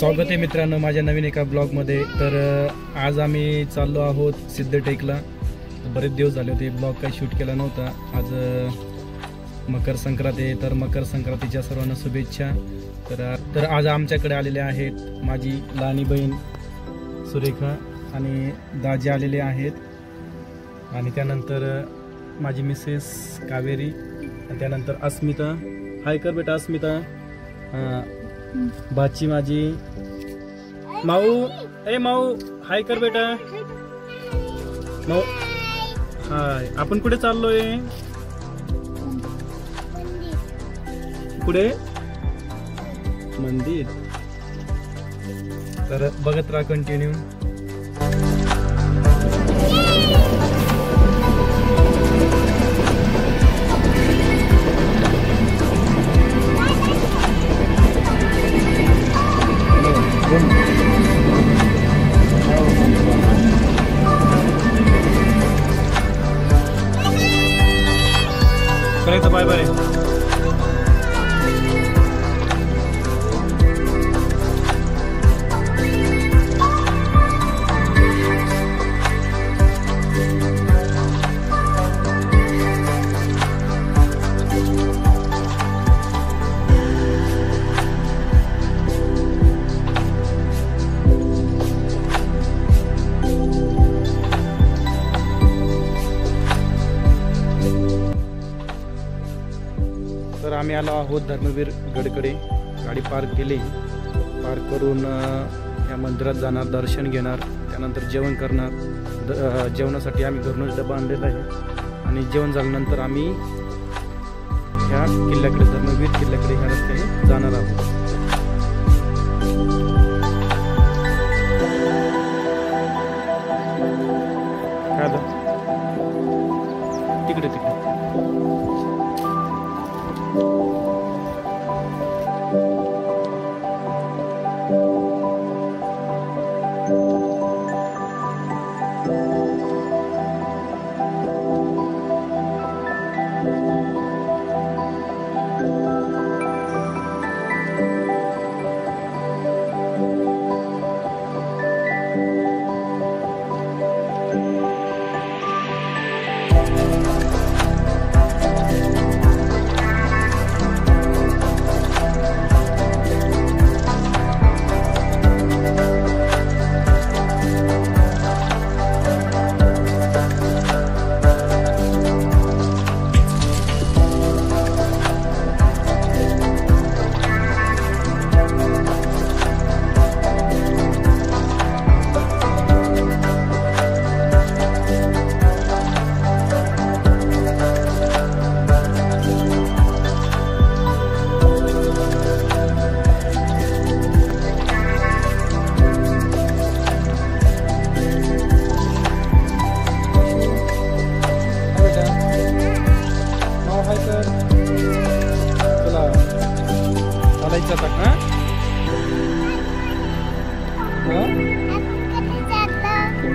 स्वागत आहे मित्रांनो माझ्या नवीन एका ब्लॉगमध्ये। तर आज आम्ही चाललो आहोत सिद्धटेकला। बरेच दिवस झाले होते ब्लॉग काही शूट केला नव्हता। आज मकर संक्रांती आहे, तर मकर संक्रांतीच्या सर्वांना शुभेच्छा। तर आज आमच्याकडे आलेले आहेत माझी लहानी बहीण सुरेखा आणि दाजी आलेले आहेत, आणि त्यानंतर माझी मिसेस कावेरी, आणि त्यानंतर अस्मिता। हाय कर बेटा अस्मिता। बाची माझी माऊ, ए माऊ हाय कर बेटा। माऊ हाय। आपण कुठे चाललोय? कुठे? मंदिर। तर बघत राहा कंटिन्यू। करायचं बाय बाय। तर आम्ही आलो आहोत धर्मवीर गडकडे। गाडी पार्क केली, पार्क करून या मंदिरात जाणार, दर्शन घेणार, त्यानंतर जेवण करणार। जेवणासाठी आम्ही घरूनच डबा आणलेला आहे, आणि जेवण झाल्यानंतर आम्ही ह्या किल्ल्याकडे, धर्मवीर किल्ल्याकडे ह्या रस्त्याने जाणार आहोत। काय तिकडे तिकडे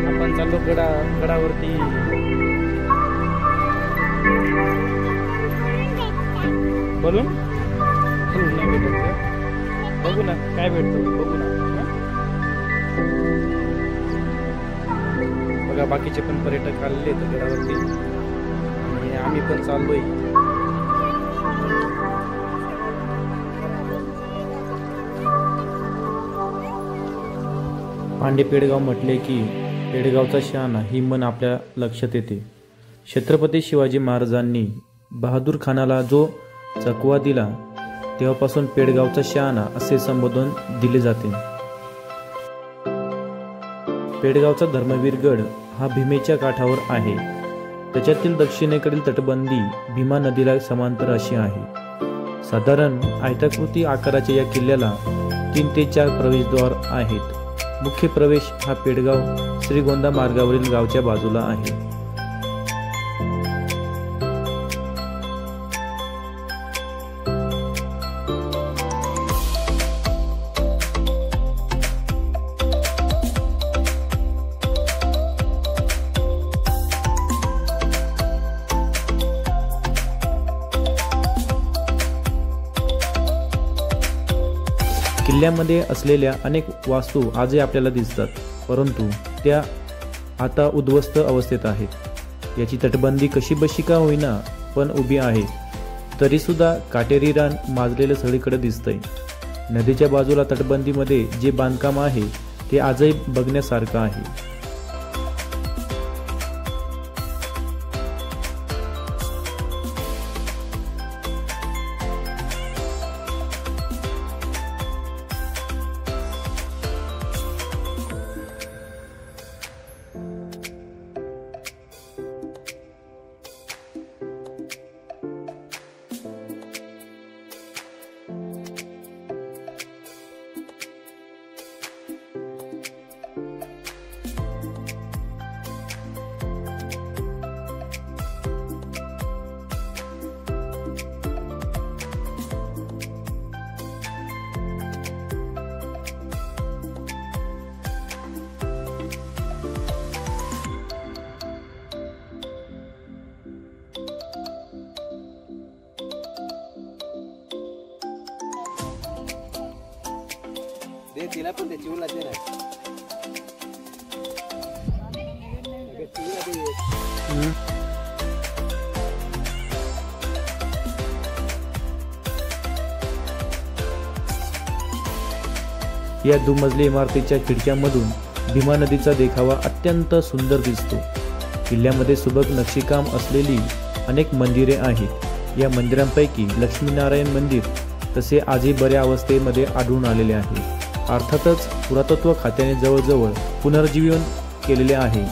आपण चाललो गडावरती। बोलून नाही भेटत, बघू ना काय भेटतो, बघू ना। बघा बाकीचे पण पर्यटक आलेले आहेत गडावरती, आणि आम्ही पण चाललोय। पांडे पेडगाव म्हटले की पेडगावचा शहाणा ही मन आपल्या लक्षात येते। छत्रपती शिवाजी महाराजांनी बहादूर खानाला जो चकवा दिला तेव्हापासून पेडगावचा शहाणा असे संबोधन दिले जाते। पेडगावचा धर्मवीर गड हा भीमेच्या काठावर आहे। त्याच्यातील दक्षिणेकडील तटबंदी भीमा नदीला समांतर अशी आहे। साधारण आयताकृती आकाराच्या या किल्ल्याला 3 ते 4 प्रवेशद्वार आहेत। मुख्य प्रवेश हा पेडगाव श्रीगोंदा मार्गावरील गावच्या बाजूला आहे। किल्ल्यामध्ये असलेल्या अनेक वास्तू आजही आपल्याला दिसतात, परंतु त्या आता उद्ध्वस्त अवस्थेत आहेत। याची तटबंदी कशी बशी का होईना पण उभी आहे, तरीसुद्धा काटेरी रान माजलेलं सगळीकडे दिसतंय। नदीच्या बाजूला तटबंदीमध्ये जे बांधकाम आहे ते आजही बघण्यासारखं आहे। तिला पण ते चिवला दे ना या दुमजली इमारतीच्या खिडक्यांमधून भीमा नदीचा देखावा अत्यंत सुंदर दिसतो। किल्ल्यामध्ये सुबक नक्षीकाम असलेली अनेक मंदिरे आहेत। या मंदिरांपैकी लक्ष्मीनारायण मंदिर तसे आजही बऱ्या अवस्थेमध्ये आढळून आलेले आहे। अर्थातच पुरातत्व खात्याने जवळजवळ पुनर्जीवन केलेले आहे।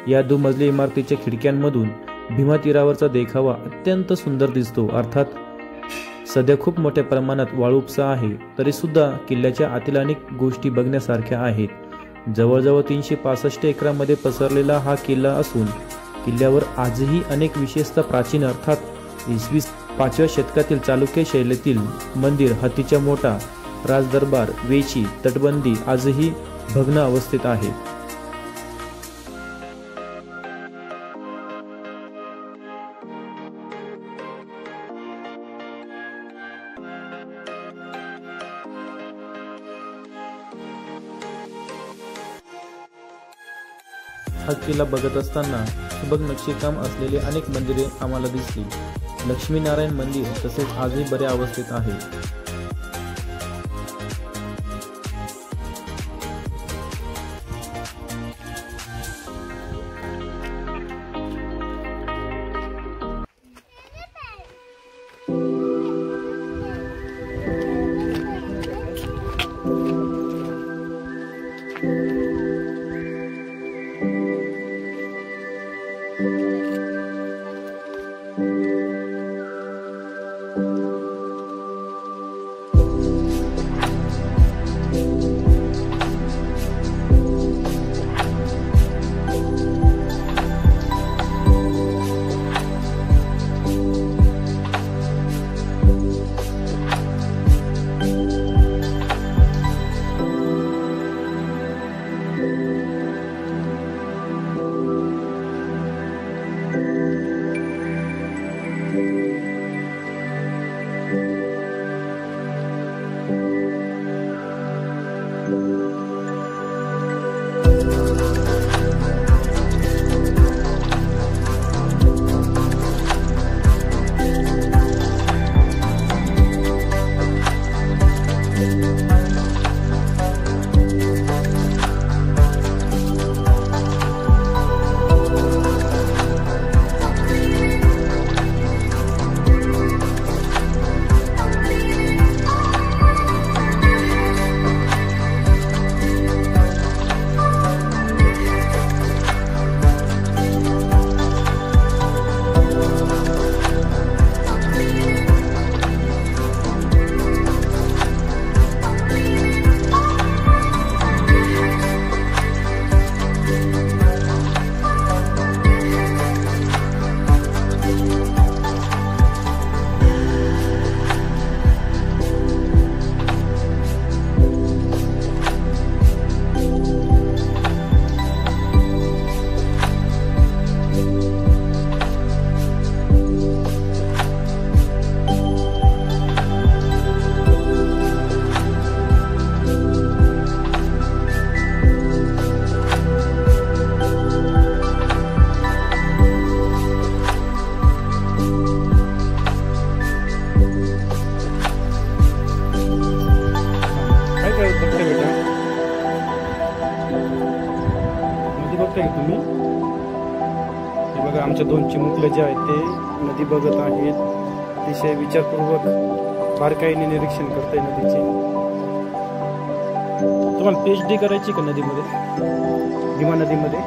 या दुमजली इमारतीच्या खिडक्यांमधून भीमा तीरावरचा देखावा अत्यंत सुंदर दिसतो। अर्थात सध्या खूप मोठ्या प्रमाणात वाळू उपसा आहे, तरी सुद्धा किल्ल्याच्या आतील अनेक गोष्टी बघण्यासारख्या आहेत। जवळजवळ 365 एकरामध्ये पसरलेला हा किल्ला असून किल्ल्यावर आजही अनेक विशेषतः प्राचीन अर्थात इसवी 5व्या शतकातील चालुक्य शैलीतील मंदिर, हत्तीच्या मोठा, राजदरबार, वेशी, तटबंदी आजही भग्न अवस्थेत आहेत। हा किल्ला बघत असताना सुबक नक्षीकाम असलेले अनेक मंदिरे आम्हाला दिसली। लक्ष्मीनारायण मंदिर तसेच आजही बऱ्या अवस्थेत आहे। शकता की तुम्ही, हे बघा आमच्या 2 चिमुकले जे आहेत ते नदी बघत आहेत. अतिशय विचारपूर्वक बारकाईने निरीक्षण करताय नदीचे. तुम्हाला PhD करायची का नदीमध्ये, भीमा नदीमध्ये?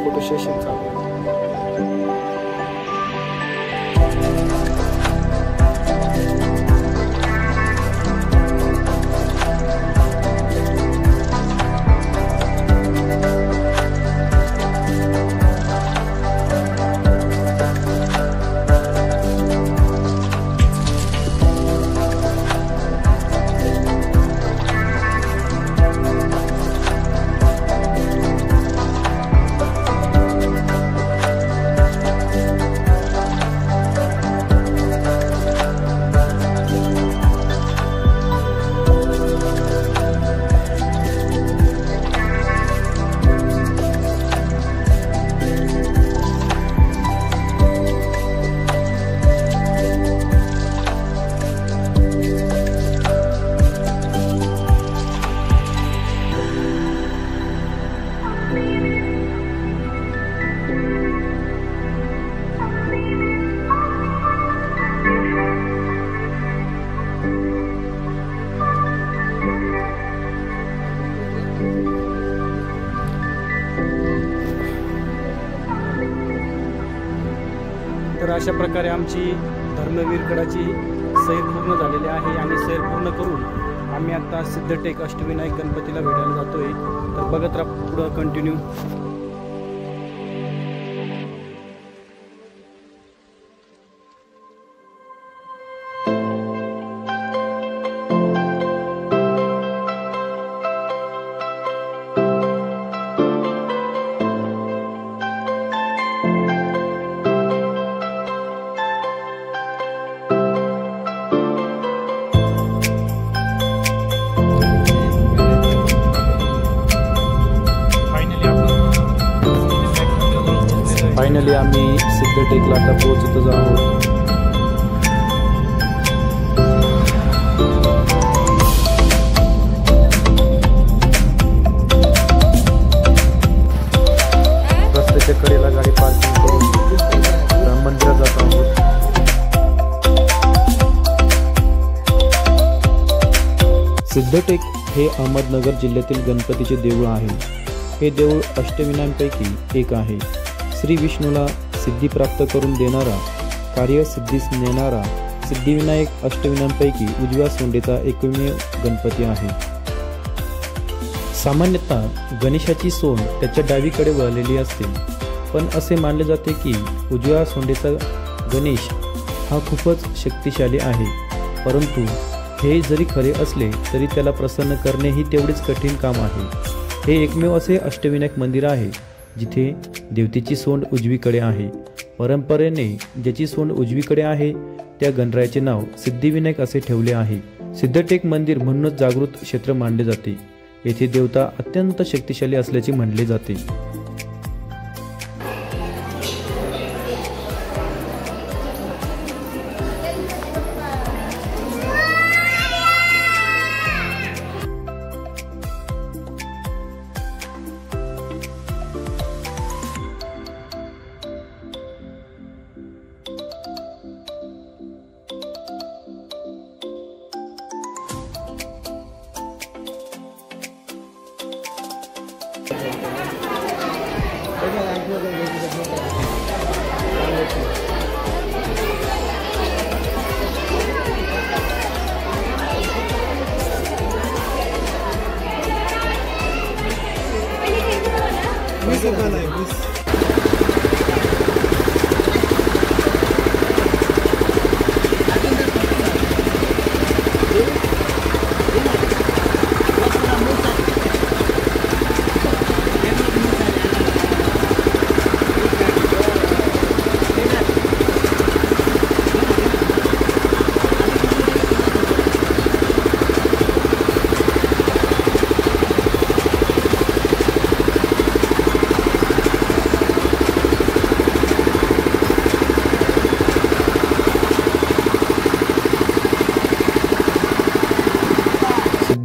फोटो सेशन चालू आहे. तर अशा प्रकारे आमची धर्मवीरगडाची सैर पूर्ण झालेली आहे आणि सैर पूर्ण करून आम्ही आता सिद्धटेक अष्टविनायक गणपतीला भेटायला जातोय. तर बघत राहा पुढं कंटिन्यू. फायनली आम्ही सिद्धटेकला आता पोहोचतच आहोत. रस्त्याच्या कडेला गाडी पार्किंग करून मंदिरात जात आहोत. सिद्धटेक हे अहमदनगर जिल्ह्यातील गणपतीचे देऊळ आहे. हे देऊळ अष्टविनायकांपैकी एक आहे. श्री विष्णूला सिद्धी प्राप्त करून देणारा, कार्यसिद्धीस नेणारा सिद्धिविनायक अष्टविनायकांपैकी उजव्या सोंडेचा एकमेव गणपती आहे. सामान्यतः गणेशाची सोंड त्याच्या डावीकडे वळलेली असते, पण असे मानले जाते की उजव्या सोंडेचा गणेश हा खूपच शक्तिशाली आहे. परंतु हे जरी खरे असले तरी त्याला प्रसन्न करणे ही तेवढेच कठीण काम आहे. हे एकमेव असे अष्टविनायक मंदिर आहे जिथे देवतेची सोंड उजवीकडे आहे. परंपरेने ज्याची सोंड उजवीकडे आहे त्या गणरायाचे नाव सिद्धिविनायक असे ठेवले आहे. सिद्धटेक मंदिर म्हणूनच जागृत क्षेत्र मानले जाते. येथे देवता अत्यंत शक्तिशाली असल्याचे म्हणले जाते.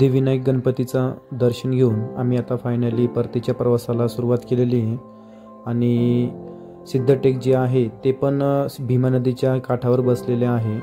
सिद्धिविनायक गणपतीचा दर्शन घेऊन आम्ही आता फायनली परतीच्या प्रवासाला सुरुवात केलेली आहे आणि सिद्धटेक जे आहे ते पण भीमा नदीच्या काठावर बसलेले आहे.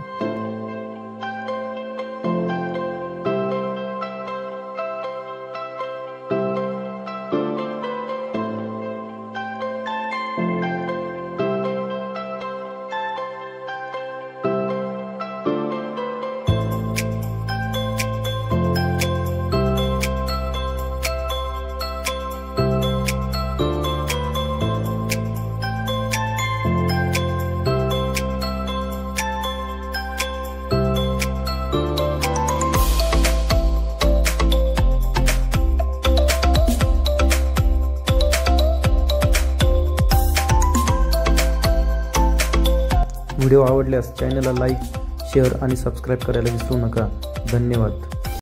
व्हिडिओ आवडल्यास चॅनलला लाईक, शेअर आणि सबस्क्राईब करायला विसरू नका. धन्यवाद.